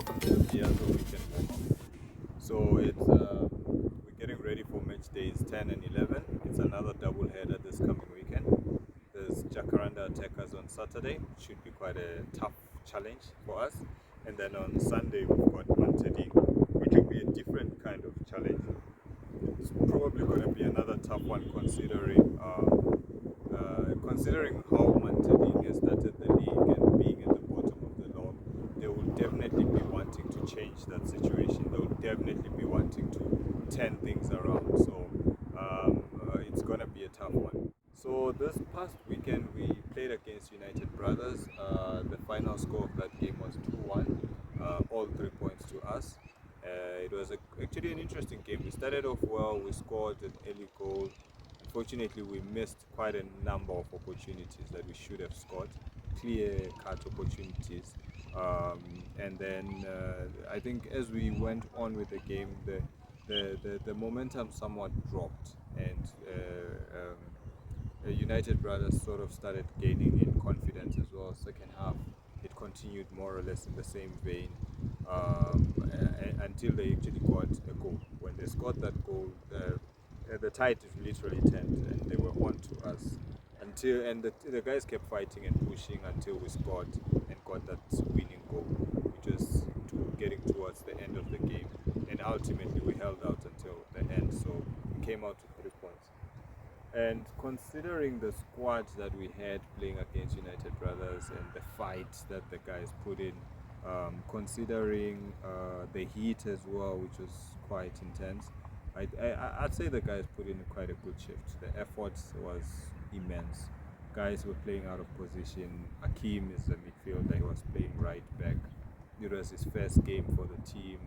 welcome to the Biazo weekend warm-up. So we're getting ready for match days 10 and 11. It's another double header this coming weekend. There's Jacaranda Attackers on Saturday, which should be quite a tough challenge for us. And then on Sunday we've got Matchday, which will be a different kind of challenge. It's probably going to be another tough one considering how Matchday has started the league and being at the bottom of the log. They will definitely be wanting to change that situation. They will definitely be wanting to turn things around. So it's going to be a tough one. So this past weekend we played against United Brothers. The final score of that game was 2-1, all 3 points to us. It was actually an interesting game. We started off well, we scored an early goal. Unfortunately, we missed quite a number of opportunities that we should have scored, clear-cut opportunities. And then I think as we went on with the game, the momentum somewhat dropped, and United Brothers sort of started gaining in confidence as well. Second half, it continued more or less in the same vein until they actually got a goal. When they scored that goal, the tide literally turned, and they were on to us and the guys kept fighting and pushing until we scored and got that winning goal, which was getting towards the end of the game, and ultimately we held out until the end, so we came out with 3 points. And considering the squad that we had playing against United Brothers and the fight that the guys put in, considering the heat as well, which was quite intense, I'd say the guys put in quite a good shift. The effort was immense. Guys were playing out of position. Akeem is the midfielder. He was playing right back. It was his first game for the team.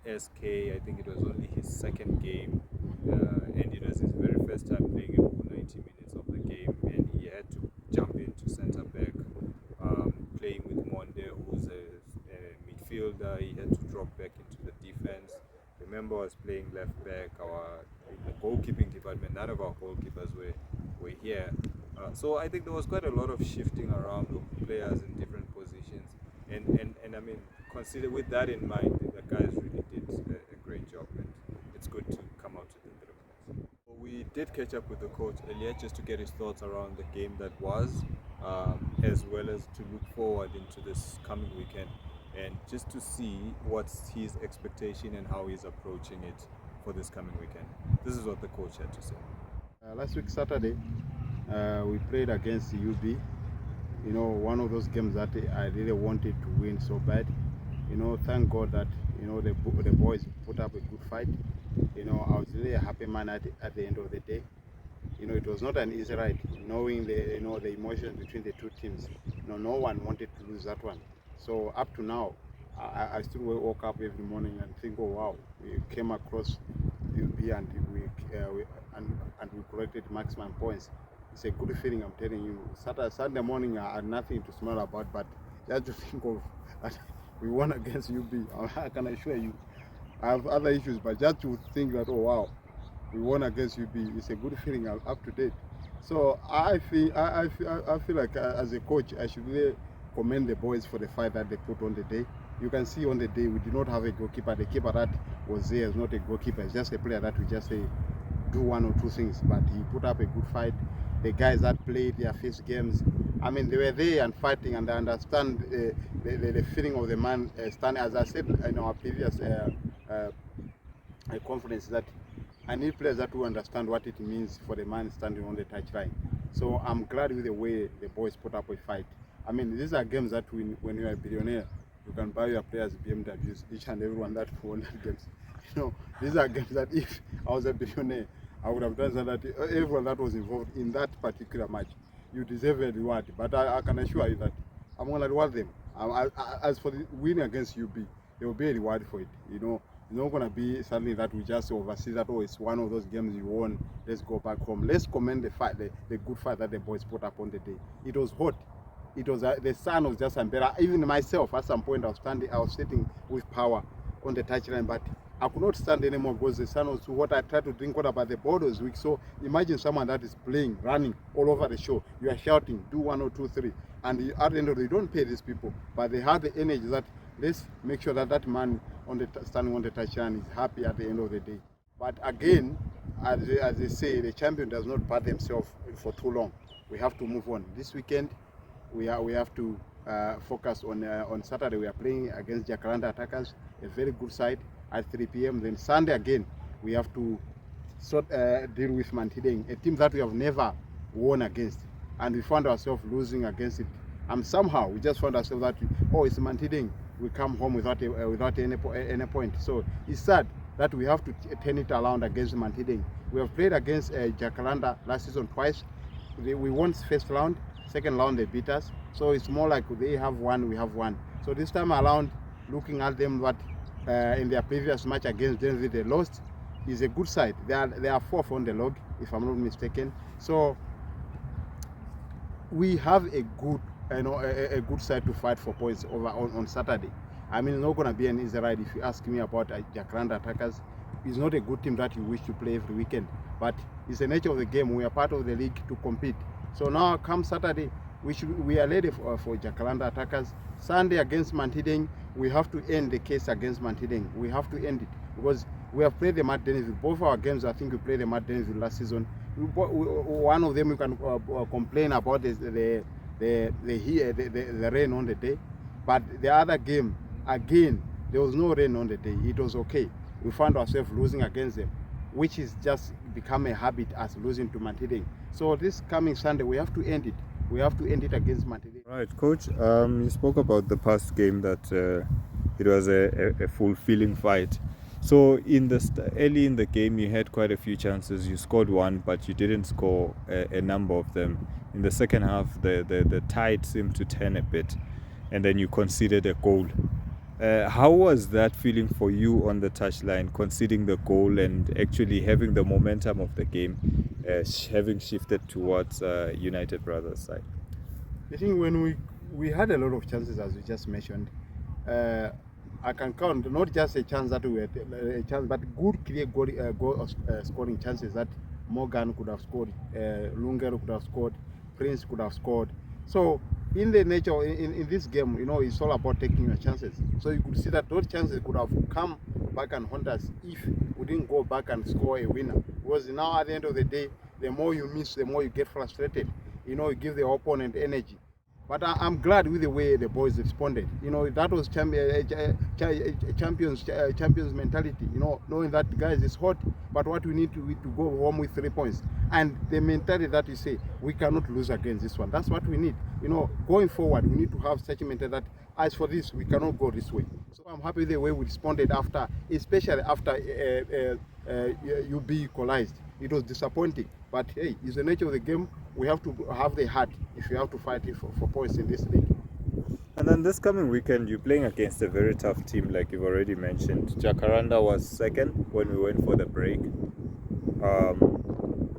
SK, I think it was only his second game, and it was his very first time playing a full 90 minutes of the game, and he had to jump into centre back, playing with Monde, who's a midfielder. He had to drop back into the defense. Remember, I was playing left back. In the goalkeeping department, none of our goalkeepers were here. So I think there was quite a lot of shifting around of players in different positions. And I mean, consider with that in mind, the guys really did a great job, and it's good to come out with the 3 points. We did catch up with the coach earlier just to get his thoughts around the game that was, as well as to look forward into this coming weekend, and just to see what's his expectation and how he's approaching it for this coming weekend. This is what the coach had to say. Last week Saturday, we played against UB. One of those games that I really wanted to win so bad. Thank God that the boys put up a good fight. I was really a happy man at the end of the day. It was not an easy ride, knowing the emotions between the two teams. No one wanted to lose that one. So up to now, I still woke up every morning and think, oh wow, we came across UB and we collected maximum points. It's a good feeling, I'm telling you. Sunday morning I had nothing to smile about, but just to think of that we won against UB, I can assure you. I have other issues, but just to think that, oh wow, we won against UB, it's a good feeling. I'm up to date. So I feel like as a coach, I should really commend the boys for the fight that they put on the day. You can see on the day we did not have a goalkeeper. The keeper that was there is not a goalkeeper. It's just a player that we just say do 1 or 2 things. But he put up a good fight. The guys that played their first games, I mean, they were there and fighting, and they understand the feeling of the man standing. As I said in our previous conference, that I need players that will understand what it means for the man standing on the touchline. So I'm glad with the way the boys put up a fight. I mean, these are games that when you are a billionaire, you can buy your players BMWs, each and every one that won that games. These are games that if I was a billionaire, I would have done that. Everyone that was involved in that particular match, you deserve a reward. But I can assure you that I'm going to reward them. As for the win against UB, there will be a reward for it. It's not going to be something that we just oversee that, oh, it's one of those games you won, let's go back home. Let's commend the fight, the good fight that the boys put up on the day. It was hot. It was the sun was just unbearable. Even myself, at some point, I was sitting with power on the touchline, but I could not stand anymore because the sun was too hot. I tried to drink water, but the board was weak. So imagine someone that is playing, running all over the show. You are shouting, do 1 or 2, 3. And at the end of the day, you don't pay these people, but they have the energy that let's make sure that that man on the standing on the touchline is happy at the end of the day. But again, as they say, the champion does not bat themselves for too long. We have to move on. This weekend, we have to focus on Saturday. We are playing against Jacaranda Attackers, a very good side at 3 p.m. Then Sunday again, we have to deal with Mantideng, a team that we have never won against, and we found ourselves losing against it. And somehow we just found ourselves that it's Mantideng. We come home without any point. So it's sad that we have to turn it around against Mantideng. We have played against Jacaranda last season twice. We won first round, second round they beat us. So it's more like they have one, we have one. So this time around, looking at them, what in their previous match against Denver they lost, is a good side. They are fourth on the log, if I'm not mistaken. So we have a good, a good side to fight for points over on Saturday. I mean, it's not going to be an easy ride. If you ask me about Jacaranda Attackers, it's not a good team that you wish to play every weekend. But it's the nature of the game. We are part of the league to compete. So now, come Saturday, we are ready for Jacaranda Attackers. Sunday against Mantideng, we have to end the case against Mantideng. We have to end it because we have played the Matchday. Both our games, I think we played the Matchday last season. One of them you can complain about the rain on the day, but the other game, again, there was no rain on the day. It was okay. We found ourselves losing against them, which is just become a habit as losing to Mantideng. So this coming Sunday, we have to end it. We have to end it against Matchday. Right, Coach. You spoke about the past game that it was a fulfilling fight. So early in the game, you had quite a few chances. You scored one, but you didn't score a number of them. In the second half, the tide seemed to turn a bit, and then you conceded a goal. How was that feeling for you on the touchline, conceding the goal and actually having the momentum of the game having shifted towards United Brothers' side? I think when we had a lot of chances, as we just mentioned, I can count not just a chance that we had a chance, but good clear goal scoring chances that Morgan could have scored, Lunger could have scored, Prince could have scored. So in the nature in this game, it's all about taking your chances. So you could see that those chances could have come back and haunt us if we didn't go back and score a winner. Because now at the end of the day, the more you miss, the more you get frustrated. You give the opponent energy. But I'm glad with the way the boys responded. That was champions mentality. Knowing that, guys, it's hot, but what we need to go home with 3 points. And the mentality that we say, we cannot lose against this one. That's what we need. Going forward, we need to have such a mentality that as for this, we cannot go this way. So I'm happy with the way we responded after, especially after UB equalized. It was disappointing, but hey, it's the nature of the game. We have to have the heart if you have to fight it for points in this league. And then this coming weekend, you're playing against a very tough team, like you've already mentioned. Jacaranda was second when we went for the break.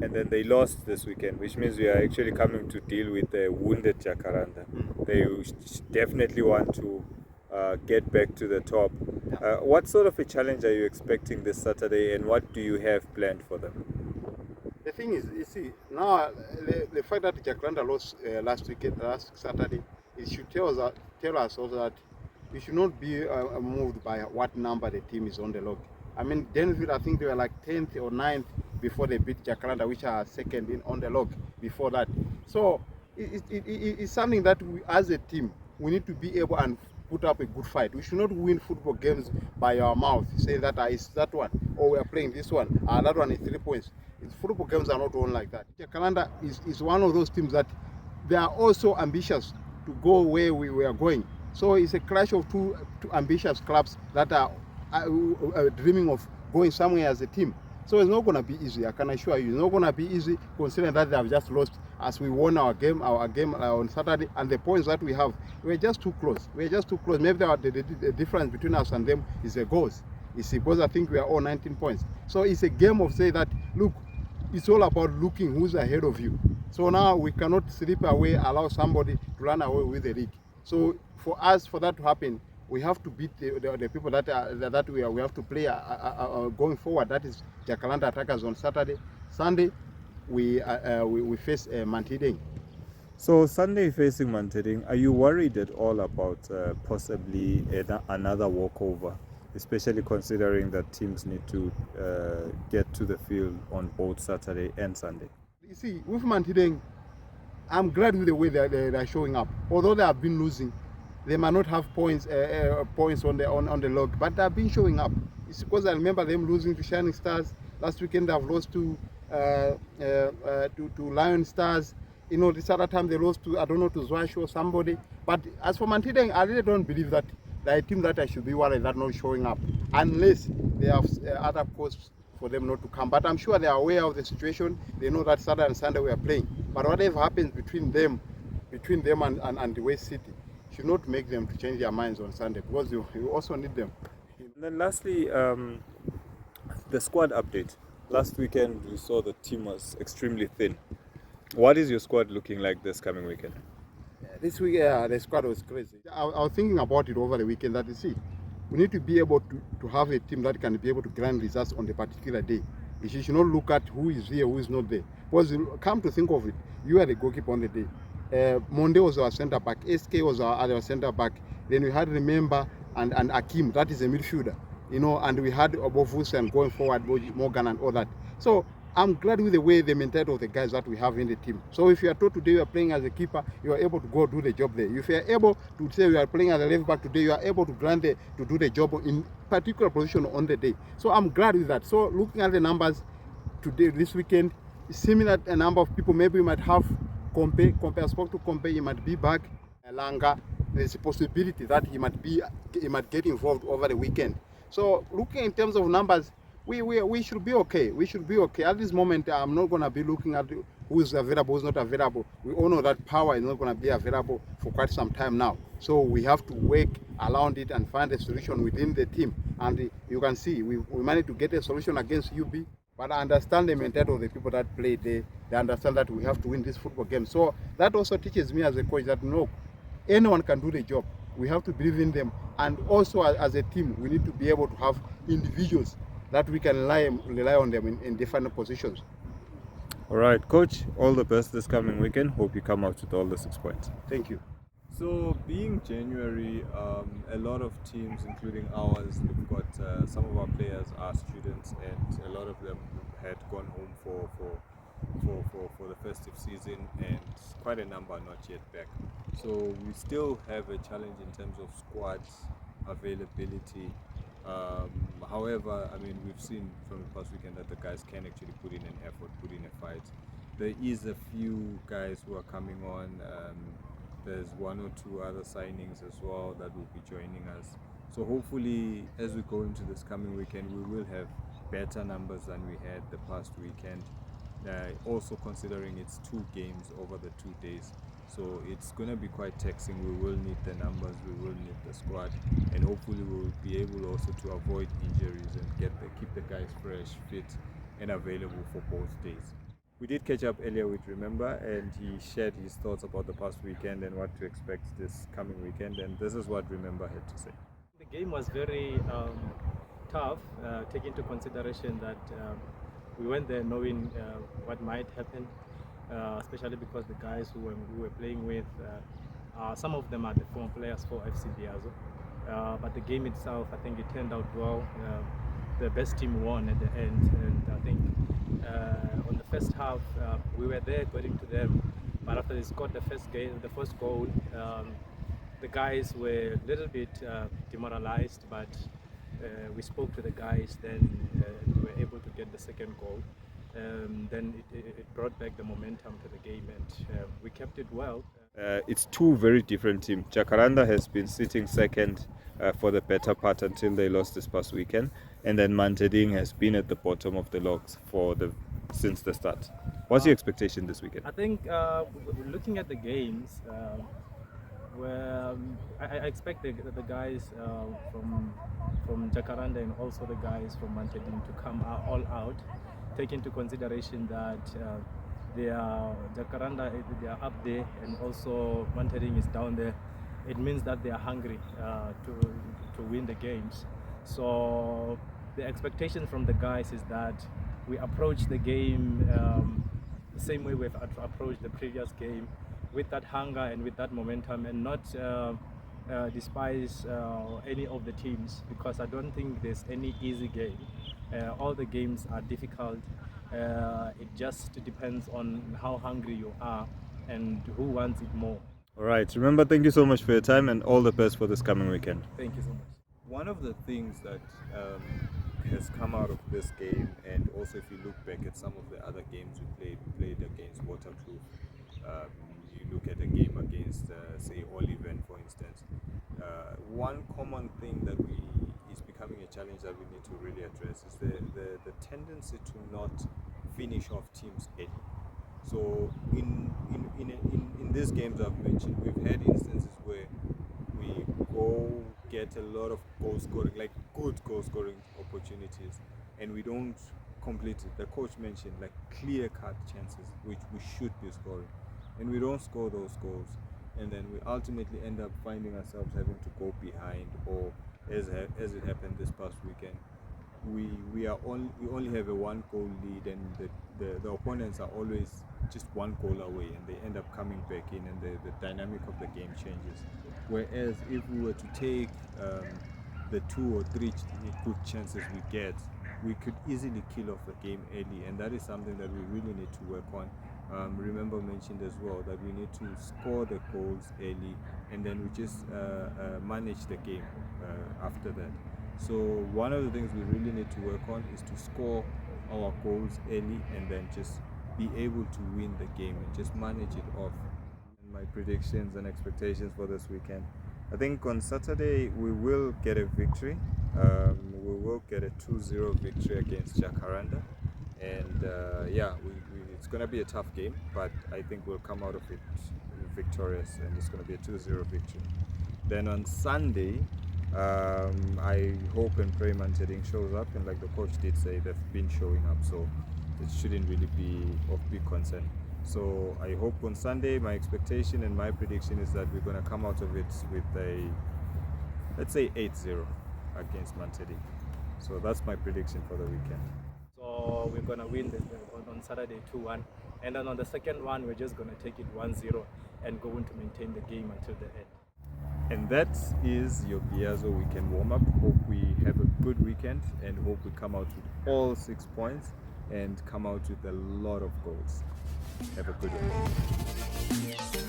And then they lost this weekend, which means we are actually coming to deal with a wounded Jacaranda. They definitely want to get back to the top. What sort of a challenge are you expecting this Saturday, and what do you have planned for them? The thing is, you see, now the fact that Jacaranda lost last Saturday, it should tell us also that we should not be moved by what number the team is on the log. I mean, Denver, I think they were like 10th or 9th before they beat Jacaranda, which are second on the log before that. So it's something that we, as a team, we need to be able and put up a good fight. We should not win football games by our mouth, saying that it's that one, or we are playing this one, that one is 3 points. Football games are not won like that. Jacaranda is one of those teams that they are also ambitious to go where we are going. So it's a clash of two ambitious clubs that are dreaming of going somewhere as a team. So it's not going to be easy, I can assure you. It's not going to be easy considering that they have just lost as we won our game on Saturday, and the points that we have, we're just too close. We're just too close. Maybe the difference between us and them is the goals. You see, because I think we are all 19 points. So it's a game of saying that, look, it's all about looking who's ahead of you. So now we cannot slip away, allow somebody to run away with the league. So for us, for that to happen, we have to beat the people that we have to play going forward. That is Jacaranda Attackers on Saturday. Sunday, we face Mantideng. So Sunday facing Manteding, are you worried at all about possibly another walkover, especially considering that teams need to get to the field on both Saturday and Sunday? You see, with Mantideng, I'm glad with the way they're showing up. Although they have been losing, they might not have points on the log, but they've been showing up. It's because I remember them losing to Shining Stars last weekend. They've lost to Lion Stars. You know, this other time they lost to, I don't know, to Zwash or somebody. But as for Mantideng, I really don't believe that they're a team that I should be worried that not showing up, unless they have other causes for them not to come. But I'm sure they are aware of the situation. They know that Saturday and Sunday we are playing. But whatever happens between them and the West City should not make them to change their minds on Sunday, because you also need them. And then lastly, the squad update. Last weekend we saw the team was extremely thin. What is your squad looking like this coming weekend? This week, the squad was crazy. I was thinking about it over the weekend that, you see, we need to be able to have a team that can be able to grind results on the particular day. You should not look at who is here, who is not there. Because come to think of it, you are the goalkeeper on the day. Monday was our centre back. SK was our centre back. Then we had Remember and Akim, that is a midfielder. You know, and we had Obovus and going forward, Morgan and all that. So I'm glad with the way the mentality of the guys that we have in the team. So if you are told today you are playing as a keeper, you are able to go do the job there. If you are able to say you are playing as a left back today, you are able to to do the job in particular position on the day. So I'm glad with that. So looking at the numbers today, this weekend, similar a number of people, maybe we might have Compare, I spoke to Compare, he might be back. Langa, there's a possibility that he might get involved over the weekend. So looking in terms of numbers, we should be okay. We should be okay. At this moment, I'm not going to be looking at who is available, who's not available. We all know that power is not going to be available for quite some time now. So we have to work around it and find a solution within the team. And you can see, we managed to get a solution against UB. But I understand the mentality of the people that play there. They understand that we have to win this football game. So that also teaches me as a coach that no, anyone can do the job. We have to believe in them. And also as a team, we need to be able to have individuals that we can rely on them in different positions. All right, Coach, all the best this coming weekend. Hope you come out with all the 6 points. Thank you. So, being January, a lot of teams, including ours, we've got some of our players are students, and a lot of them had gone home for the festive season, and quite a number are not yet back. So we still have a challenge in terms of squads availability. However, I mean, we've seen from the past weekend that the guys can actually put in an effort, put in a fight. There is a few guys who are coming on. There's 1 or 2 other signings as well that will be joining us. So hopefully, as we go into this coming weekend, we will have better numbers than we had the past weekend. Also considering it's 2 games over the 2 days, so it's going to be quite taxing. We will need the numbers, we will need the squad, and hopefully we will be able also to avoid injuries and keep the guys fresh, fit, and available for both days. We did catch up earlier with Remember, and he shared his thoughts about the past weekend and what to expect this coming weekend, and this is what Remember had to say. The game was very tough, taking into consideration that we went there knowing what might happen, especially because the guys who we were playing with, some of them are the former players for FC Biazo. But the game itself, I think it turned out well. The best team won at the end, and I think on the first half we were there going to them, but after they scored the first goal, the guys were a little bit demoralized, but we spoke to the guys, then we were able to get the second goal. Then it brought back the momentum to the game, and we kept it well. It's 2 very different teams. Jacaranda has been sitting second for the better part until they lost this past weekend, and then Manteding has been at the bottom of the logs since the start. What's your expectation this weekend? I think looking at the games, I expect the guys from Jacaranda and also the guys from Manteding to come all out, take into consideration that Jacaranda, they are up there, and also Manteding is down there. It means that they are hungry to win the games. So the expectation from the guys is that we approach the game the same way we've approached the previous game. with that hunger and with that momentum, and not despise any of the teams, because I don't think there's any easy game. All the games are difficult. It just depends on how hungry you are and who wants it more. All right. Remember, thank you so much for your time and all the best for this coming weekend. Thank you so much. One of the things that has come out of this game, and also if you look back at some of the other games we played against Waterproof. You look at a game against, say, Oliven, for instance. One common thing that is becoming a challenge that we need to really address is the tendency to not finish off teams early. So in these games I've mentioned, we've had instances where we go get a lot of goal scoring, like good goal scoring opportunities, and we don't complete it. The coach mentioned like clear cut chances which we should be scoring, and we don't score those goals, and then we ultimately end up finding ourselves having to go behind, or as it happened this past weekend, we only have a 1 goal lead, and the opponents are always just 1 goal away, and they end up coming back in, and the dynamic of the game changes. Whereas if we were to take the 2 or 3 good chances we get, we could easily kill off the game early, and that is something that we really need to work on. Remember mentioned as well that we need to score the goals early, and then we just manage the game after that. So one of the things we really need to work on is to score our goals early, and then just be able to win the game and just manage it off. And my predictions and expectations for this weekend, I think on Saturday we will get a victory. We will get a 2-0 victory against Jacaranda, and it's going to be a tough game, but I think we'll come out of it victorious, and it's going to be a 2-0 victory. Then on Sunday, I hope and pray Matchday shows up, and like the coach did say, they've been showing up, so it shouldn't really be of big concern. So I hope on Sunday, my expectation and my prediction is that we're going to come out of it with a, let's say, 8-0 against Matchday. So that's my prediction for the weekend. So we're gonna win this on Saturday 2-1, and then on the second one we're just gonna take it 1-0 and going to maintain the game until the end. And that is your Biazo weekend warm-up. Hope we have a good weekend, and hope we come out with all 6 points and come out with a lot of goals. Have a good one.